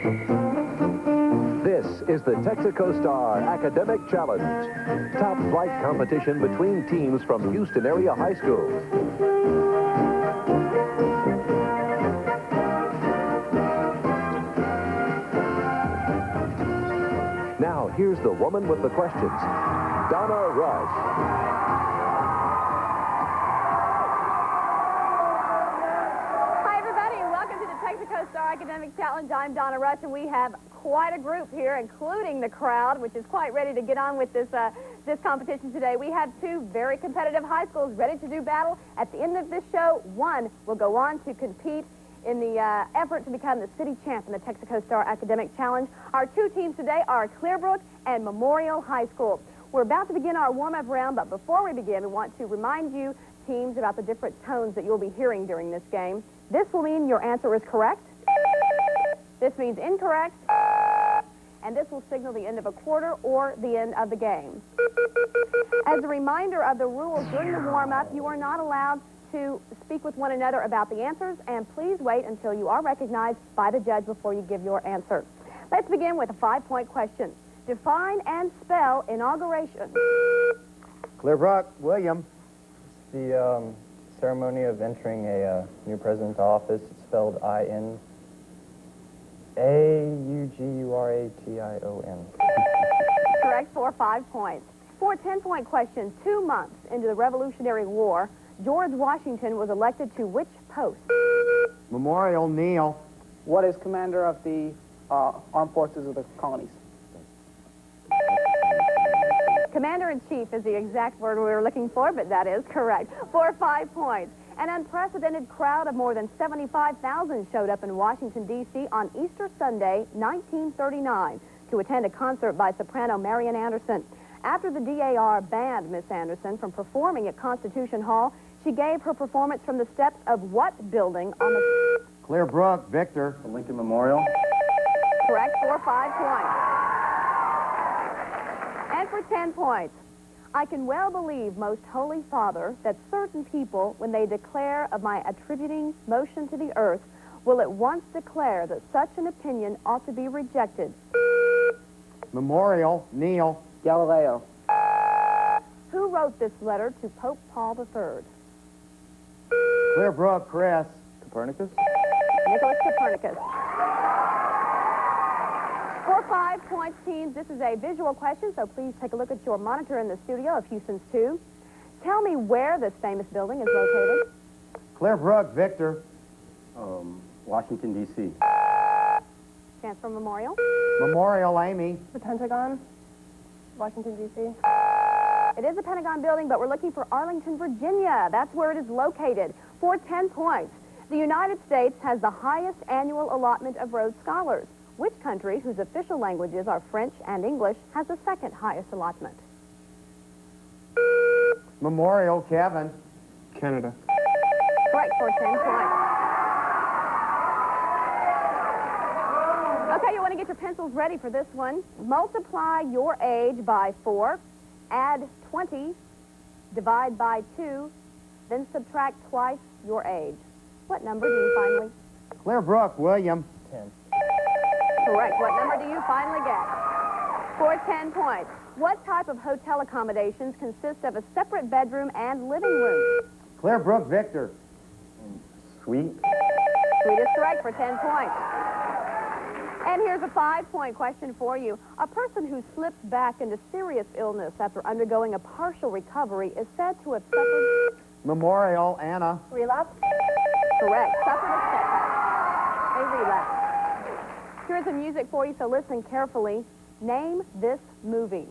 This is the Texaco Star Academic Challenge, top flight competition between teams from Houston-area high schools. Now, here's the woman with the questions, Donna Rush. Texaco Star Academic Challenge. I'm Donna Rush, and we have quite a group here, including the crowd, which is quite ready to get on with this competition today. We have two very competitive high schools ready to do battle. At the end of this show, one will go on to compete in the effort to become the city champ in the Texaco Star Academic Challenge. Our two teams today are Clear Brook and Memorial High School. We're about to begin our warm-up round, but before we begin, we want to remind you, teams, about the different tones that you'll be hearing during this game. This will mean your answer is correct. This means incorrect. And this will signal the end of a quarter or the end of the game. As a reminder of the rules during the warm-up, you are not allowed to speak with one another about the answers, and please wait until you are recognized by the judge before you give your answer. Let's begin with a 5-point question. Define and spell inauguration. Clear Brook, William. The ceremony of entering a new president's office. It's spelled I-N-A-U-G-U-R-A-T-I-O-N. Correct for 5 points. For a 10-point question, 2 months into the Revolutionary War, George Washington was elected to which post? Memorial, Neil. What is commander of the armed forces of the colonies? Commander-in-chief is the exact word we were looking for, but that is correct. For 5 points. An unprecedented crowd of more than 75,000 showed up in Washington, D.C. on Easter Sunday, 1939, to attend a concert by soprano Marian Anderson. After the DAR banned Miss Anderson from performing at Constitution Hall, she gave her performance from the steps of what building on the... Clear Brook, Victor. The Lincoln Memorial. Correct for 5 points. And for 10 points, I can well believe, most Holy Father, that certain people, when they declare of my attributing motion to the earth, will at once declare that such an opinion ought to be rejected. Memorial, Neil. Galileo. Who wrote this letter to Pope Paul III? Clear Brook, Chris. Copernicus. Nicholas Copernicus. For 5 points, teams, this is a visual question, so please take a look at your monitor in the studio of Houston's 2. Tell me where this famous building is located. Clear Brook, Victor. Washington, D.C. Chance for Memorial. Memorial, Amy. The Pentagon, Washington, D.C. It is a Pentagon building, but we're looking for Arlington, Virginia. That's where it is located. For 10 points, the United States has the highest annual allotment of Rhodes Scholars. Which country, whose official languages are French and English, has the second highest allotment? Memorial, Kevin. Canada. Correct for 10 points. Okay, you want to get your pencils ready for this one. Multiply your age by 4, add 20, divide by 2, then subtract twice your age. What number do you finally? Clear Brook, William. 10. Correct. What number do you finally get? For 10 points. What type of hotel accommodations consist of a separate bedroom and living room? Clear Brook, Victor. Suite. Suite is correct for 10 points. And here's a 5-point question for you. A person who slips back into serious illness after undergoing a partial recovery is said to have suffered... Memorial, Anna. Relapse? Correct. Suffered a setback. A relapse. Here's some music for you, so listen carefully. Name this movie.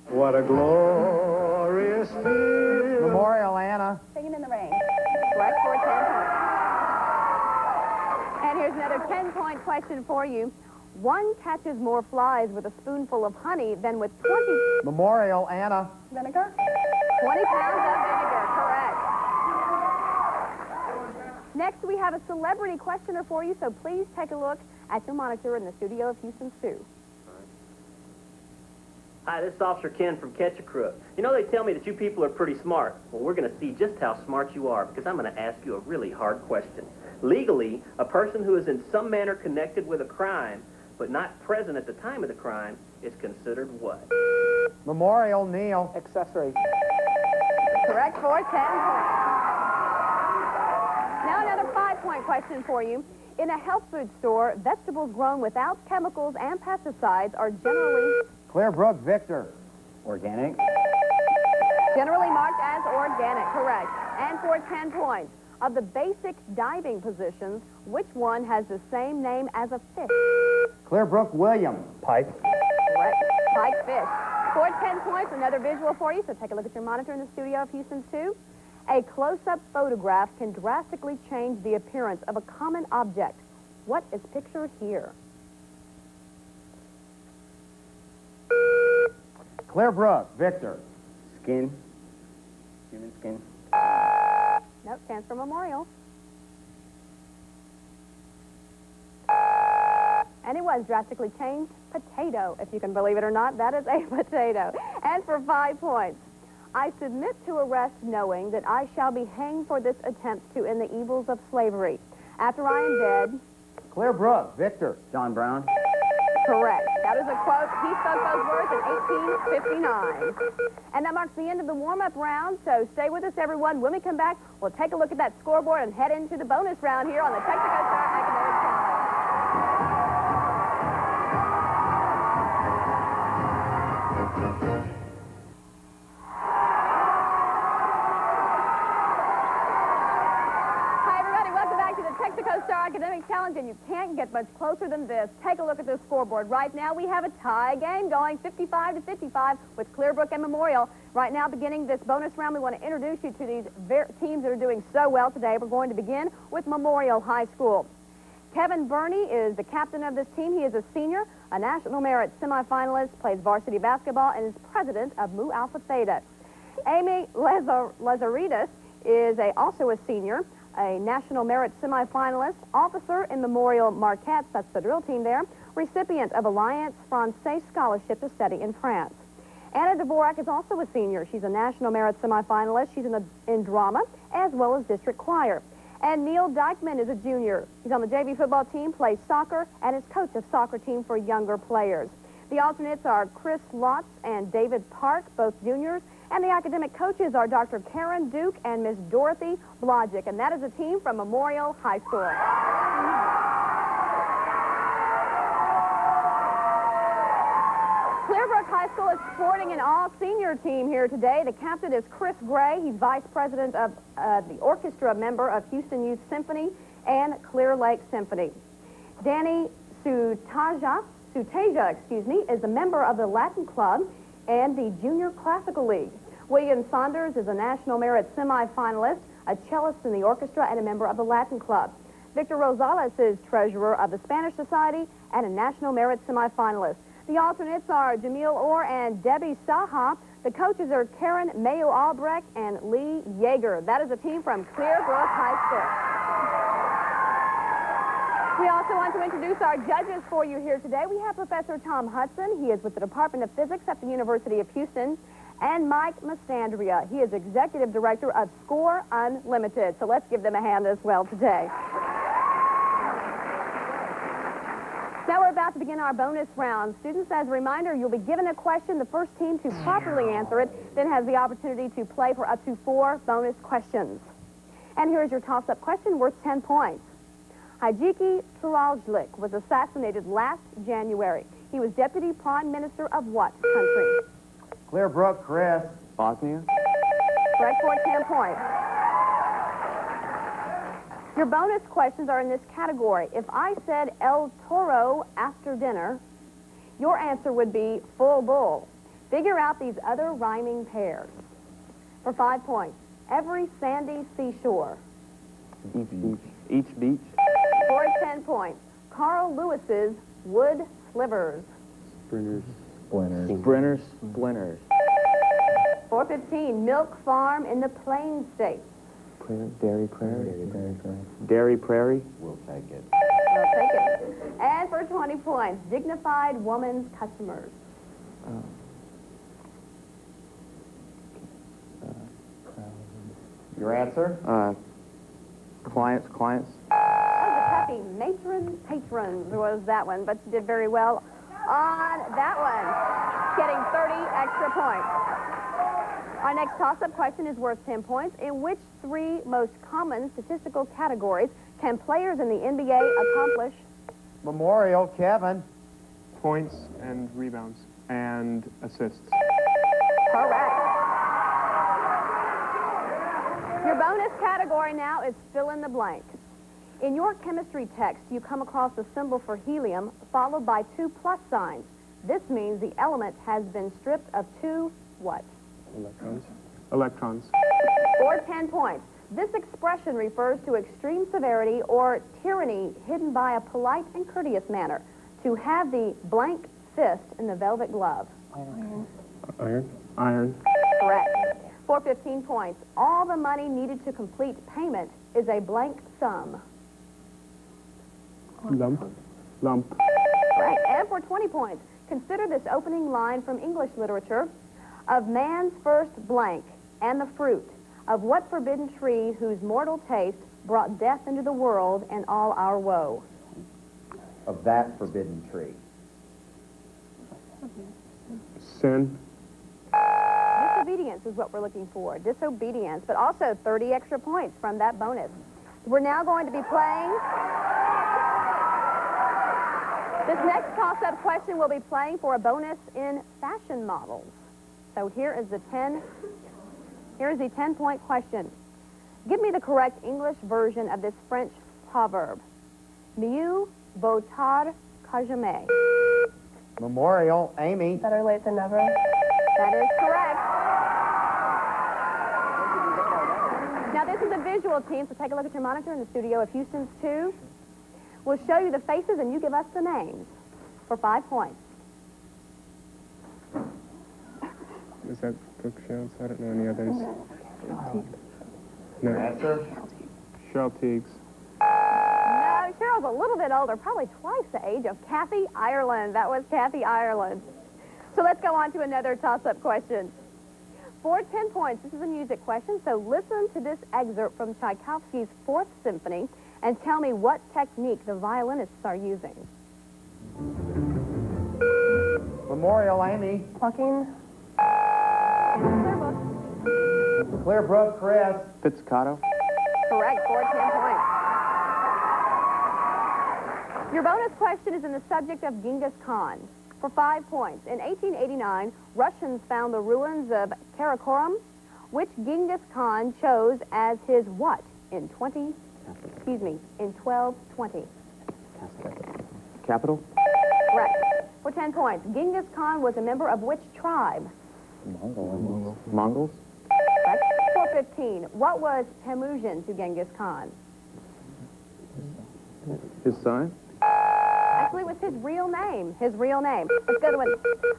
What a glorious day. Memorial, Anna. Singing in the Rain. Correct for 10 points. And here's another 10-point question for you. One catches more flies with a spoonful of honey than with 20... Memorial, Anna. Vinegar. 20 pounds of vinegar, correct. Next, we have a celebrity questioner for you, so please take a look at your monitor in the studio of Houston's 2. Hi, this is Officer Ken from Catch a Crook. You know, they tell me that you people are pretty smart. Well, we're going to see just how smart you are, because I'm going to ask you a really hard question. Legally, a person who is in some manner connected with a crime but not present at the time of the crime is considered what? Memorial, Neil. Accessory. Correct for 10 points. Now another 5-point question for you. In a health food store, vegetables grown without chemicals and pesticides are Clear Brook, Victor. Organic. generally marked as organic, correct. And for 10 points, of the basic diving positions, which one has the same name as a fish? Clear Brook, William. Pike. Correct. Pike fish. For 10 points, another visual for you, so take a look at your monitor in the studio of Houston 2. A close-up photograph can drastically change the appearance of a common object. What is pictured here? Clear Brook, Victor. Skin. Human skin. Nope, stands for Memorial. And it was drastically changed. Potato, if you can believe it or not, that is a potato. And for 5 points, I submit to arrest knowing that I shall be hanged for this attempt to end the evils of slavery. After I am dead, Clear Brook, Victor. John Brown. correct. That is a quote. He spoke those words in 1859. And that marks the end of the warm-up round, so stay with us, everyone. When we come back, we'll take a look at that scoreboard and head into the bonus round here on the Texaco Star Academic Challenge. Hi, everybody. Welcome back to the Texaco Star Academic Challenge, and you can't get much closer than this. Take a look at this scoreboard. Right now, we have a tie game going 55-55 with Clear Brook and Memorial. Right now, beginning this bonus round, we want to introduce you to these teams that are doing so well today. We're going to begin with Memorial High School. Kevin Burney is the captain of this team. He is a senior, a National Merit semifinalist, plays varsity basketball, and is president of Mu Alpha Theta. Amy Lazaridis is also a senior, a National Merit semifinalist, officer in Memorial Marquettes, that's the drill team there, recipient of Alliance Française Scholarship to study in France. Anna Dvorak is also a senior. She's a National Merit semifinalist. She's in drama as well as district choir. And Neil Dykeman is a junior. He's on the JV football team, plays soccer, and is coach of soccer team for younger players. The alternates are Chris Lotz and David Park, both juniors. And the academic coaches are Dr. Karen Duke and Miss Dorothy Blodgick. And that is a team from Memorial High School. Clear Brook High School is sporting an all-senior team here today. The captain is Chris Gray. He's vice president of the orchestra member of Houston Youth Symphony and Clear Lake Symphony. Danny Sutaja, is a member of the Latin Club and the Junior Classical League. William Saunders is a National Merit semifinalist, a cellist in the orchestra, and a member of the Latin Club. Victor Rosales is treasurer of the Spanish Society and a National Merit semifinalist. The alternates are Jamil Orr and Debbie Saha. The coaches are Karen Mayo Albrecht and Lee Yeager. That is a team from Clear Brook High School. We also want to introduce our judges for you here today. We have Professor Tom Hudson. He is with the Department of Physics at the University of Houston. And Mike Mastandria. He is executive director of Score Unlimited. So let's give them a hand as well today. Now we're about to begin our bonus round. Students, as a reminder, you'll be given a question. The first team to properly answer it then has the opportunity to play for up to 4 bonus questions. And here is your toss-up question worth 10 points. Hajiki Turaljuk was assassinated last January. He was deputy prime minister of what country? Clear Brook, Chris. Bosnia. Correct for 10 points. Your bonus questions are in this category. If I said El Toro after dinner, your answer would be full bull. Figure out these other rhyming pairs. For 5 points, every sandy seashore. Each beach. For 10 points, Carl Lewis's wood slivers. Sprinters. Splinters. For 15, Milk Farm in the Plain State. Dairy Prairie. We'll take it. We'll take it. And for 20 points, Dignified Woman's Customers. Your answer? Clients. That was a righty. Patrons was that one, but you did very well on that one, getting 30 extra points. Our next toss-up question is worth 10 points. In which three most common statistical categories can players in the NBA accomplish? Memorial, Kevin. Points and rebounds and assists. Correct. Your bonus category now is fill in the blank. In your chemistry text, you come across a symbol for helium followed by 2 plus signs. This means the element has been stripped of 2 what? Electrons. Or 10 points. This expression refers to extreme severity or tyranny hidden by a polite and courteous manner. To have the blank fist in the velvet glove. Iron. Correct. For 15 points, all the money needed to complete payment is a blank sum. Lump. Correct. And for 20 points, consider this opening line from English literature. Of man's first blank and the fruit of what forbidden tree whose mortal taste brought death into the world and all our woe? Of that forbidden tree. Sin. Disobedience is what we're looking for. Disobedience, but also 30 extra points from that bonus. We're now going to be playing. This next toss-up question will be playing for a bonus in fashion models. So here is the 10-point question. Give me the correct English version of this French proverb. Mieux vaut tard que jamais. Memorial, Amy. Better late than never. That is correct. Now, this is a visual team, so take a look at your monitor in the studio of Houston's 2. We'll show you the faces, and you give us the names for 5 points. Is that Brooke Shields? I don't know any others. No. Answer. Cheryl Teagues. No, Cheryl's a little bit older, probably twice the age of Kathy Ireland. That was Kathy Ireland. So let's go on to another toss-up question. For 10 points, this is a music question, so listen to this excerpt from Tchaikovsky's 4th Symphony and tell me what technique the violinists are using. Memorial, Amy. Plucking. Clear Brook. Clear Brook, Chris. Pizzicato. Correct, for 10 points. Your bonus question is in the subject of Genghis Khan. For 5 points. In 1889, Russians found the ruins of Karakorum, which Genghis Khan chose as his what in 1220? Capital. Correct. For 10 points. Genghis Khan was a member of which tribe? Mongols. Correct. For 15. What was Temujin to Genghis Khan? His son. Actually, it was his real name. His real name. Let's go to it.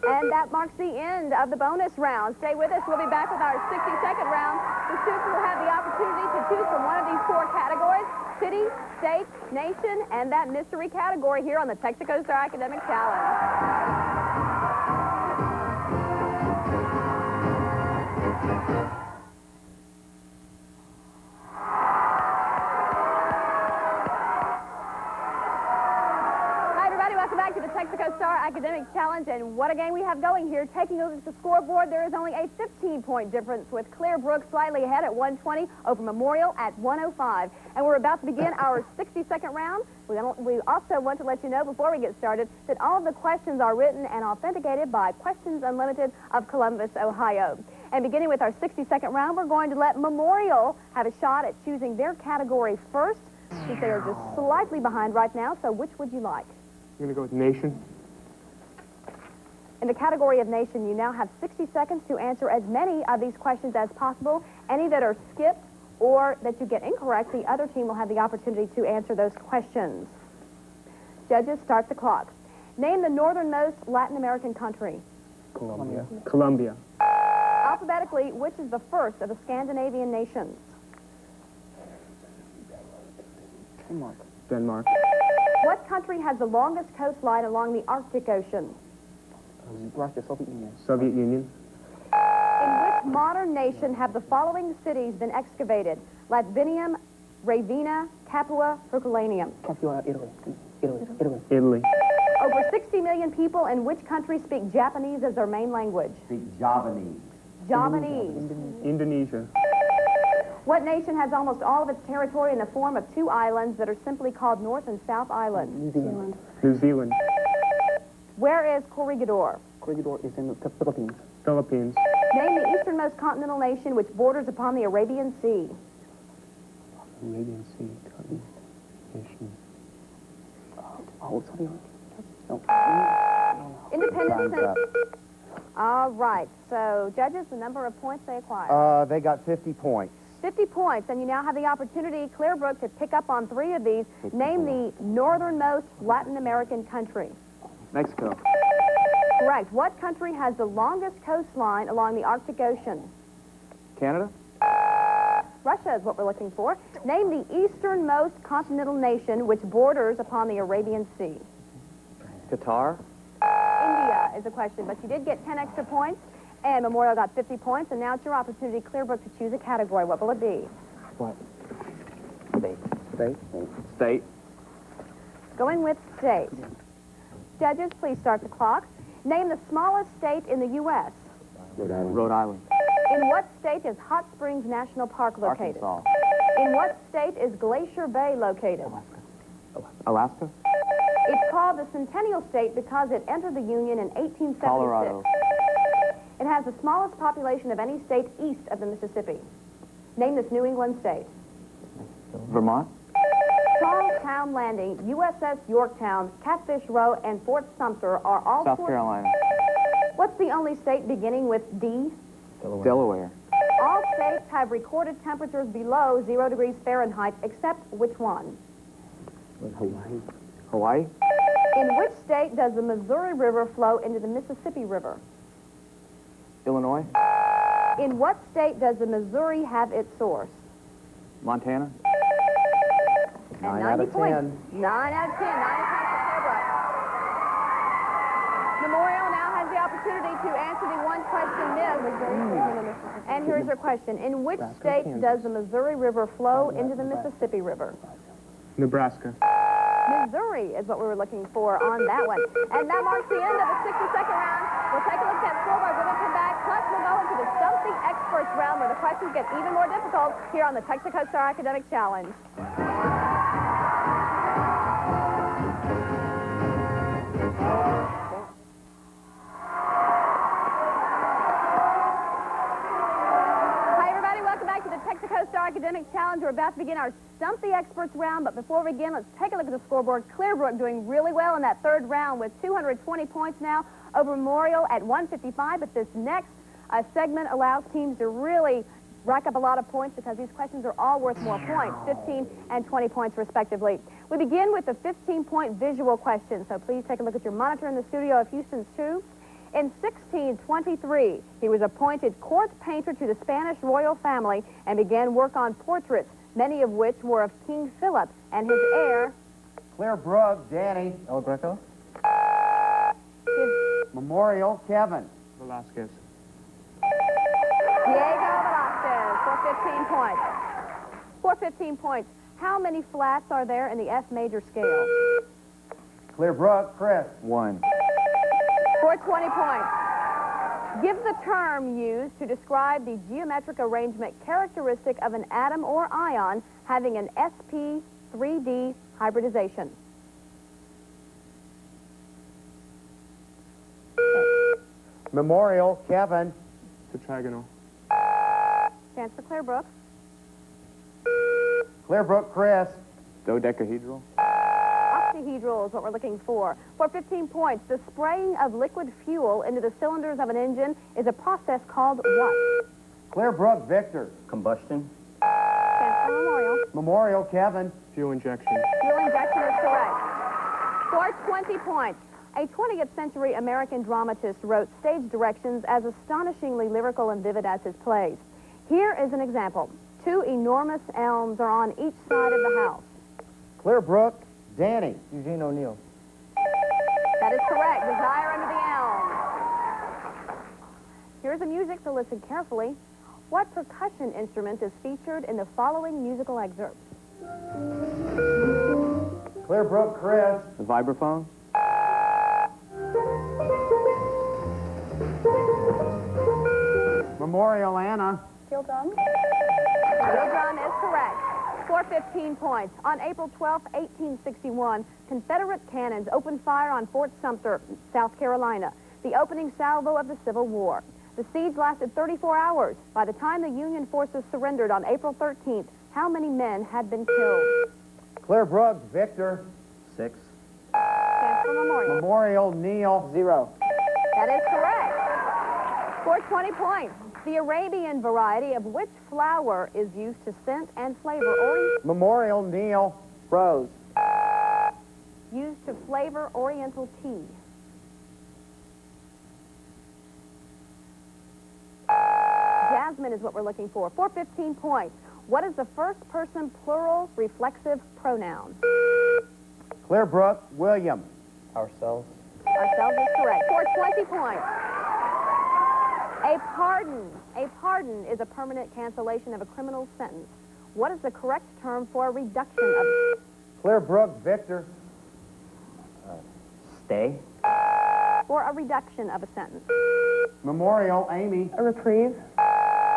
And that marks the end of the bonus round. Stay with us. We'll be back with our 60-second round. The students will have the opportunity to choose from one of these 4 categories: city, state, nation, and that mystery category here on the Texaco Star Academic Challenge. Welcome back to the Texaco Star Academic Challenge, and what a game we have going here. Taking a look at the scoreboard, there is only a 15-point difference, with Clear Brook slightly ahead at 120 over Memorial at 105. And we're about to begin our 60-second round. We also want to let you know before we get started that all of the questions are written and authenticated by Questions Unlimited of Columbus, Ohio. And beginning with our 60-second round, we're going to let Memorial have a shot at choosing their category first, since they are just slightly behind right now. So which would you like? I'm going to go with nation. In the category of nation, you now have 60 seconds to answer as many of these questions as possible. Any that are skipped or that you get incorrect, the other team will have the opportunity to answer those questions. Judges, start the clock. Name the northernmost Latin American country. Colombia. Alphabetically, which is the first of the Scandinavian nations? Denmark. What country has the longest coastline along the Arctic Ocean? Soviet Union. In which modern nation have the following cities been excavated? Latvium, Ravina, Capua, Herculaneum. Capua, Italy. Italy. Italy. Over 60 million people in which country speak Japanese as their main language? Speak Javanese. Javanese. Indonesia. What nation has almost all of its territory in the form of two islands that are simply called North and South Islands? New Zealand. New Zealand. Where is Corregidor? Corregidor is in the Philippines. Philippines. Name the easternmost continental nation which borders upon the Arabian Sea. Arabian Sea. Continent. Nation. Oh, sorry. No. Independence. Time's up. All right. So, judges, the number of points they acquired. They got 50 points. 50 points, and you now have the opportunity, Clear Brook, to pick up on 3 of these. Name the northernmost Latin American country. Mexico. Correct. What country has the longest coastline along the Arctic Ocean? Canada. Russia is what we're looking for. Name the easternmost continental nation which borders upon the Arabian Sea. Qatar. India is the question, but you did get 10 extra points, and Memorial got 50 points, and now it's your opportunity, Clear Brook, to choose a category. What will it be? What? State. State. State. Going with state. Judges, please start the clock. Name the smallest state in the U.S. Rhode Island. In what state is Hot Springs National Park located? Arkansas. In what state is Glacier Bay located? Alaska. It's called the Centennial State because it entered the Union in 1876. Colorado. It has the smallest population of any state east of the Mississippi. Name this New England state. Vermont. Charlestown Landing, USS Yorktown, Catfish Row, and Fort Sumter are all South port- Carolina. What's the only state beginning with D? Delaware. All states have recorded temperatures below 0 degrees Fahrenheit, except which one? Hawaii. In which state does the Missouri River flow into the Mississippi River? Illinois. In what state does the Missouri have its source? Montana. And 9 out 90 of points. 10. 9 out of 10. 90 points for Clear Brook. Memorial now has the opportunity to answer the one question missed. And here's your question. In which state does the Missouri River flow into the Mississippi River? Nebraska. Missouri is what we were looking for on that one. And that marks the end of the 60-second round. We'll take a look at that scoreboard when we come back. Plus, we'll go into the Stump the Experts round where the questions get even more difficult here on the Texaco Star Academic Challenge. Hi, everybody. Welcome back to the Texaco Star Academic Challenge. We're about to begin our Stump the Experts round, but before we begin, let's take a look at the scoreboard. Clear Brook doing really well in that third round with 220 points now over Memorial at 155, but this next segment allows teams to really rack up a lot of points because these questions are all worth more points, 15 and 20 points respectively. We begin with the 15-point visual question, so please take a look at your monitor in the studio of Houston's 2. In 1623, he was appointed court painter to the Spanish royal family and began work on portraits, many of which were of King Philip and his heir. Clear Brook, Danny. El Greco. Memorial, Kevin. Velasquez. Diego Velasquez for 15 points. For 15 points, how many flats are there in the F major scale? Clear Brook, Chris. 1. For 20 points. Give the term used to describe the geometric arrangement characteristic of an atom or ion having an sp3d hybridization. Memorial, Kevin. Tetragonal. Chance for Clear Brook. Clear Brook, Chris. Dodecahedral. Octahedral is what we're looking for. For 15 points, the spraying of liquid fuel into the cylinders of an engine is a process called what? Clear Brook, Victor. Combustion. Chance for Memorial. Memorial, Kevin. Fuel injection. Fuel injection is correct. For 20 points, a 20th century American dramatist wrote stage directions as astonishingly lyrical and vivid as his plays. Here is an example. 2 enormous elms are on each side of the house. Clear Brook, Danny. Eugene O'Neill. That is correct. Desire under the elm. Here's the music, so listen carefully. What percussion instrument is featured in the following musical excerpts? Clear Brook, Chris. The vibraphone? Memorial, Anna. Steel drum. Steel drum is correct. Score 15 points. On April 12, 1861, Confederate cannons opened fire on Fort Sumter, South Carolina, the opening salvo of the Civil War. The siege lasted 34 hours. By the time the Union forces surrendered on April 13th, how many men had been killed? Clear Brook, Victor. 6. Chance for Memorial. Memorial, Neil. 0. That is correct. Score 20 points. The Arabian variety of which flower is used to scent and flavor Memorial, Neil. Rose. used to flavor Oriental tea? Jasmine is what we're looking for. 15 points. What is the first person plural reflexive pronoun? Clear Brook, William. Ourselves. Ourselves is correct. 20 points. A pardon is a permanent cancellation of a criminal sentence. What is the correct term for a reduction of... Clear Brook, Victor. Stay. For a reduction of a sentence. Memorial, Amy. A reprieve.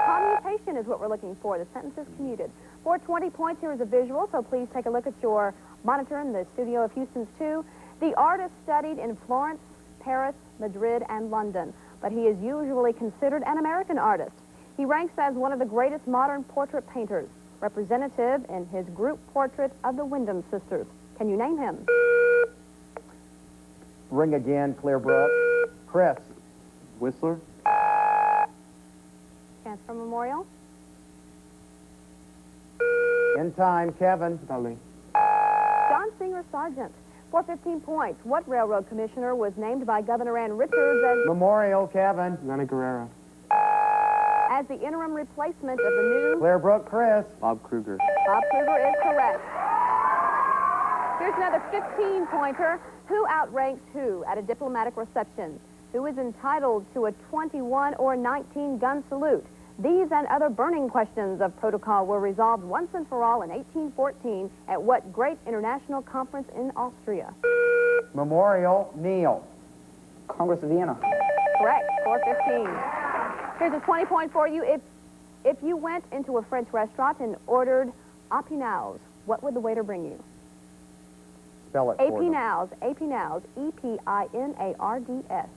Commutation is what we're looking for. The sentence is commuted. For 20 points, here is a visual, so please take a look at your monitor in the studio of Houston's 2. The artist studied in Florence, Paris, Madrid, and London, but he is usually considered an American artist. He ranks as one of the greatest modern portrait painters, representative in his group portrait of the Wyndham sisters. Can you name him? Ring again, Clear Brook. Chris. Whistler? Chance for Memorial. In time, Kevin. Dali. John Singer Sargent. For 15 points, what railroad commissioner was named by Governor Ann Richards Memorial, Kevin. Nana Guerrera. as the interim replacement of the new... Clear Brook, Chris. Bob Kruger. Bob Kruger is correct. Here's another 15-pointer. Who outranks who at a diplomatic reception? Who is entitled to a 21 or 19 gun salute? These and other burning questions of protocol were resolved once and for all in 1814 at what great international conference in Austria? Memorial, Neil. Congress of Vienna. Correct, 415. Here's a 20-point for you. If you went into a French restaurant and ordered épinards, what would the waiter bring you? Spell it for them. Épinards, épinards, E-P-I-N-A-R-D-S.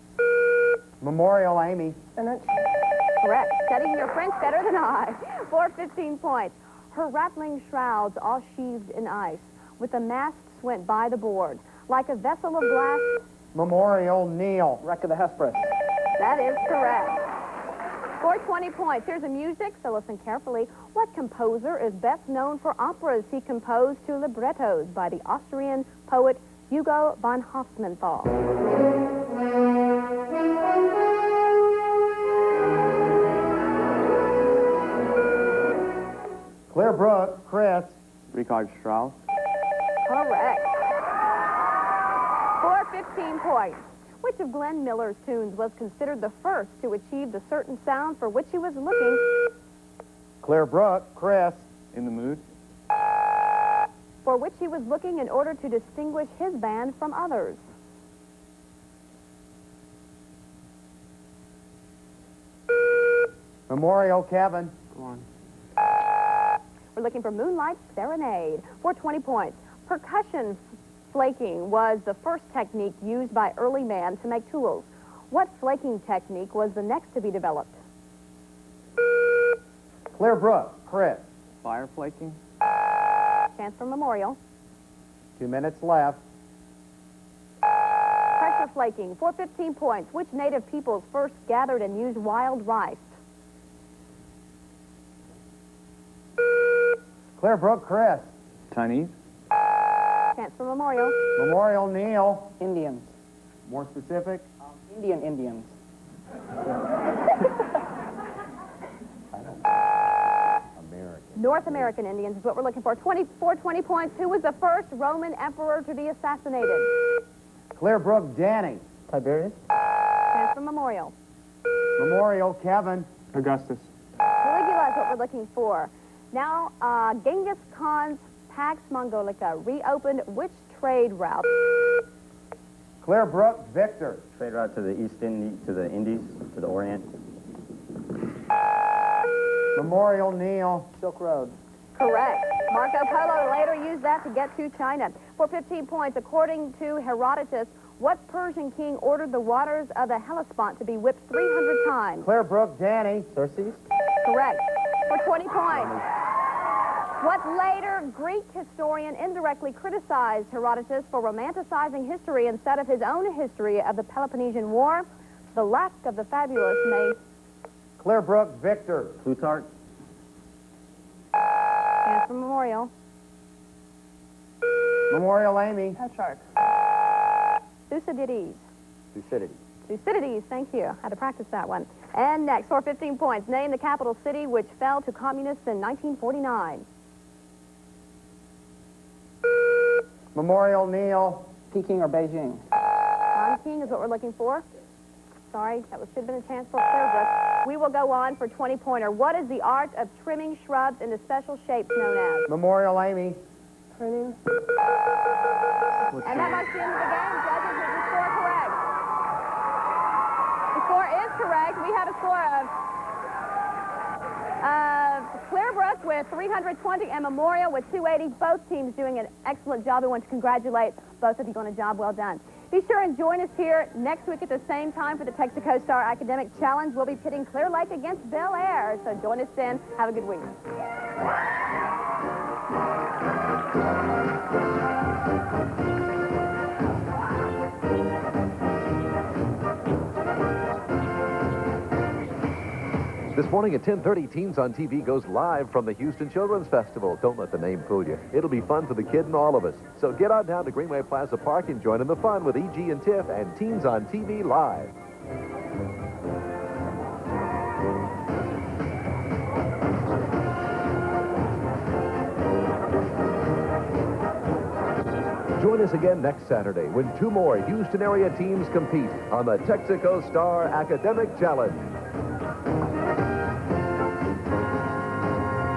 Memorial, Amy. Spinach. Correct. Studying your French better than I. 415 points. Her rattling shrouds all sheathed in ice, with the masts went by the board, like a vessel of glass. Memorial, Neil. Wreck of the Hesperus. That is correct. For 20 points. Here's the music, so listen carefully. What composer is best known for operas he composed to librettos by the Austrian poet Hugo von Hofmannsthal? Clear Brook, Chris. Richard Strauss. Correct. For 15 points. Which of Glenn Miller's tunes was considered the first to achieve the certain sound for which he was looking? Clear Brook, Chris. In the Mood. For which he was looking in order to distinguish his band from others? Memorial, Kevin. Go on. We're looking for Moonlight Serenade. For 20 points. Percussion flaking was the first technique used by early man to make tools. What flaking technique was the next to be developed? Clear Brook, Chris. Fire flaking. Chance for Memorial. 2 minutes left. Pressure flaking. For 15 points. Which native peoples first gathered and used wild rice? Clear Brook, Chris. Chinese. Chance for Memorial. Memorial, Neil. Indians. More specific. Indian Indians. American. North American Indians is what we're looking for. 20 points. Who was the first Roman emperor to be assassinated? Clear Brook, Danny. Tiberius. Chance for Memorial. Memorial, Kevin. Augustus. Caligula is what we're looking for. Now, Genghis Khan's Pax Mongolica reopened which trade route? Clear Brook, Victor. Trade route to the to the Indies, to the Orient. Memorial, Neil. Silk Road. Correct. Marco Polo later used that to get to China. For 15 points, according to Herodotus, what Persian king ordered the waters of the Hellespont to be whipped 300 times? Clear Brook, Danny. Xerxes? Correct. For 20 points. What later Greek historian indirectly criticized Herodotus for romanticizing history instead of his own history of the Peloponnesian War? The lack of the fabulous may... Clear Brook, Victor. Plutarch? Chance for Memorial. Memorial, Amy. Petrarch. Thucydides. Thucydides. Thucydides, thank you. Had to practice that one. And next, for 15 points, name the capital city which fell to communists in 1949. Memorial, Neil. Peking or Beijing. Nanking is what we're looking for. Sorry, that should have been a chance for Clear Brook. We will go on for 20-pointer. What is the art of trimming shrubs into special shapes known as? Memorial, Amy. Pruning. And that marks the end of the game. Judges, is the score correct? The score is correct. We have a score of Clear Brook with 320 and Memorial with 280. Both teams doing an excellent job. We want to congratulate both of you on a job well done. Be sure and join us here next week at the same time for the Texaco Star Academic Challenge. We'll be pitting Clear Lake against Bel Air. So join us then. Have a good week. This morning at 10:30, Teens on TV goes live from the Houston Children's Festival. Don't let the name fool you. It'll be fun for the kid and all of us. So get on down to Greenway Plaza Park and join in the fun with E.G. and Tiff and Teens on TV live. Join us again next Saturday when two more Houston area teams compete on the Texaco Star Academic Challenge.